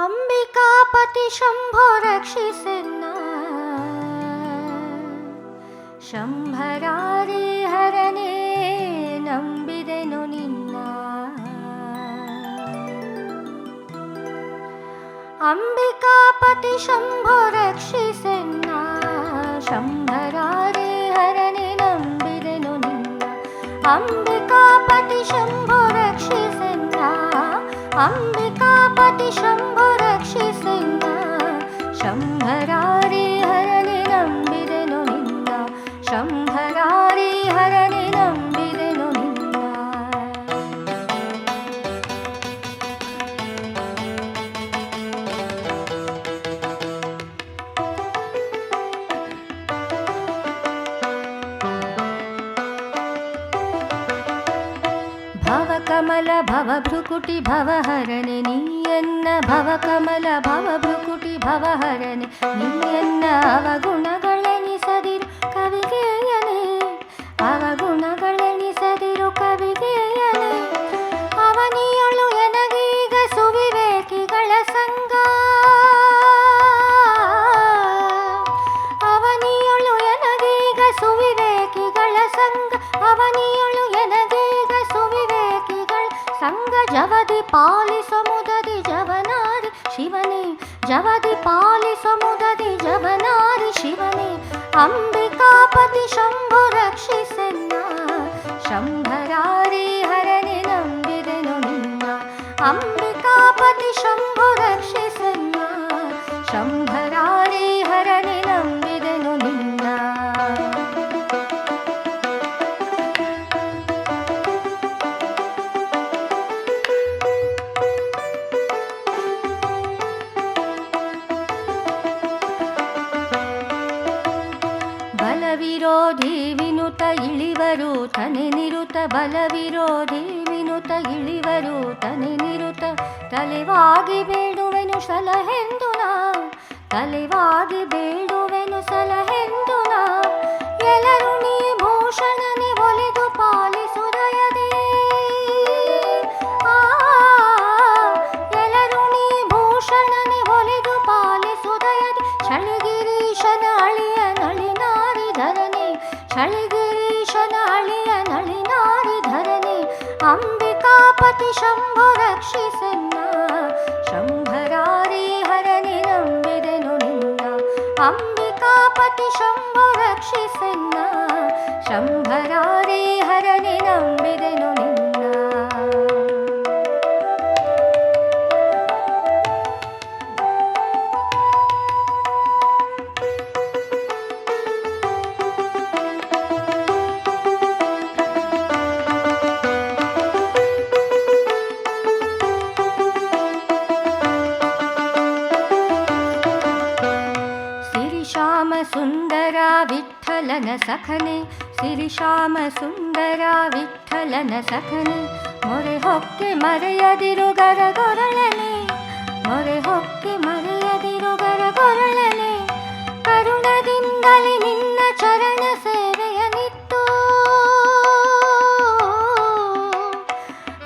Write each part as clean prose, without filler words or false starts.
ಅಂಬಿಕಾಪತಿ ಶಂಭೋ ರಕ್ಷಿಸೆನ್ನ ಶಂಭರಾರಿ ಹರನೇ ನಂಬಿದೆನು ನಿನ್ನ. ಅಂಬಿಕಾಪತಿ ಶಂಭೋ ರಕ್ಷಿಸೆನ್ನ ಶಂಭರಾರಿ ಹರನೇ ನಂಬಿದೆನು ನಿನ್ನ. ಅಂಬಿಕಾಪತಿ ಶಂಭೋ ರಕ್ಷಿಸೆನ್ನ ಅಂಬಿಕಾಪತಿ ಶಂಭೋ ರಕ್ಷಿಸೆನ್ನ ಶಂಭರಾರಿ ಹರನೇ ನಂಬಿದೆನು ನಿನ್ನ. ಶಂಭರಾರಿ ಹರನೇ ನಂಬಿದೆನು ನಿನ್ನ. ಭವಕಮಲ ಭವಭೃಕುಟಿ ಭವಹರನೆ ನೀಯನ್ನ. ಭವಕಮಲ ಭವಭೃಕುಟಿ ಭವಹರನೆ ನೀಯನ್ನ. ಅವಗುಣಗಳೆನಿಸದಿರು ಕವಿಗೇಯನೇ ಅವಗುಣಗಳೆನಿಸದಿರು ಕವಿಗೇಯನೇ. ಅವನಿಯೊಳು ಎನಗೀಗ ಸುವಿವೇಕಿಗಳ ಸಂಗ. ಅವನಿಯೊಳು ಎನಗೀಗ ಸುವಿವೇಕಿಗಳ ಸಂಗ. ಅವನಿಯೊಳು ಎನಗೀಗ ಸುವಿವೇಕಿಗಳ ಸಂಗ. ಜವದಿ ಪಾಲಿಸೊ ಮುದದಿ ಜವನಾರಿ ಶಿವನೇ. ಜವದಿ ಪಾಲಿಸೊ ಮುದದಿ ಜವನಾರಿ ಶಿವನೇ. ಅಂಬಿಕಾಪತಿ ಶಂಭೋ ರಕ್ಷಿಸೆನ್ನ ಶಂಭರಾರಿ ಹರನೇ ನಂಬಿದೆನು ನಿನ್ನ. ಅಂಬಿಕಾಪತಿ ಶಂಭೋ ರಕ್ಷಿಸೆನ್ನ ಶಂಭರಾರಿ ಹರನೇ ನಂಬಿದೆನು ನಿನ್ನ. ಬಲವಿರೋಧಿ ವಿನುತ ಇಳಿವರು ತನೆ ನಿರುತ. ಬಲವಿರೋಧಿ ವಿನುತ ಇಳಿವರು ತನೆ ನಿರುತ. ತಲೆವಾಗಿ ಬೇಡುವೆನು ಸಲಹೆಂದು ನಾ. ತಲೆವಾಗಿ ಬೇಡುವೆನು ಸಲಹೆಂದು ನಾ. ಎಲ್ಲರೂ ನೀ ಭೂಷಣನೆ ಒಲಿದು ಪಾಲಿಸುದಯದೇ. ಎಲ್ಲರೂ ನೀ ಭೂಷಣನೆ ಒಲಿದು ಪಾಲಿಸುದಯದೇ. ಚಳಿಗಿರೀಶನ ಅಳಿಯ ನಳಿನಾರಿ ಧರಣಿ. ಚಳಿಗಿರೀಶನ ಅಳಿಯ ನಳಿನಾರಿ ಧರಣಿ. ಅಂಬಿಕಾಪತಿ ಶಂಭೋ ರಕ್ಷಿಸೆನ್ನ ಶಂಭರಾರಿ ಹರನೇ ನಂಬಿದೆನು ನಿನ್ನ. ಅಂಬಿಕಾಪತಿ ಶಂಭೋ ರಕ್ಷಿಸೆನ್ನ ಶಂಭರಾರಿ ಹರನೇ ನಂಬಿದೆನು ನಿನ್ನ. ಶ್ಯಾಮ ಸುಂದರ ವಿಠಲನ ಸಖನೆ. ಸಿರಿಶ್ಯಾಮ ಸುಂದರ ವಿಠಲನ ಸಖನೆ. ಮೊರೆ ಹೊಕ್ಕೆ ಮರೆಯದಿರು ಗರಗೊರಳನೆ. ಮೊರೆ ಹೊಕ್ಕೆ ಮರೆಯದಿರು ಗರಗೊರಳನೆ. ಕರುಣದಿಂದಲೇ ನಿನ್ನ ಚರಣ ಸೇವೆಯನಿತ್ತು.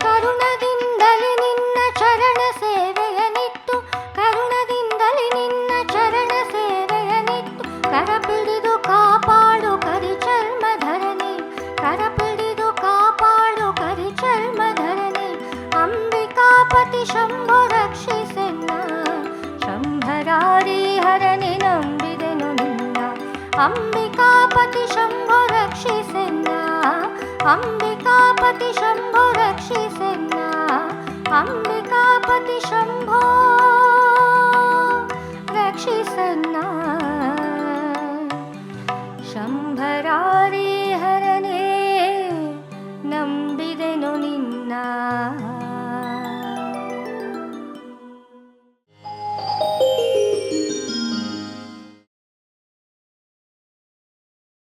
ಕರುಣದಿಂದಲೇ ನಿನ್ನ ಚರಣ ಸೇವೆಯನಿತ್ತು. ಕರುಣದಿಂದಲೇ ನಿನ್ನ ಚರಣ ಸೇವೆಯನಿತ್ತು. ಕರಪಿಡಿದು ಕಾಪಾಡು ಕರಿಚರ್ಮ ಧರಣಿ. ಕರಪಿಡಿದು ಕಾಪಾಡು ಕರಿಚರ್ಮ ಧರಣಿ. ಅಂಬಿಕಾಪತಿ ಶಂಭೋ ರಕ್ಷಿಸೆನ್ನ ಶಂಭರಾರಿ ಹರನೇ ನಂಬಿದೆನು ನಿನ್ನ. ಅಂಬಿಕಾಪತಿ ಶಂಭೋ ರಕ್ಷಿಸೆನ್ನ ಅಂಬಿಕಾಪತಿ ಶಂಭೋ ರಕ್ಷಿ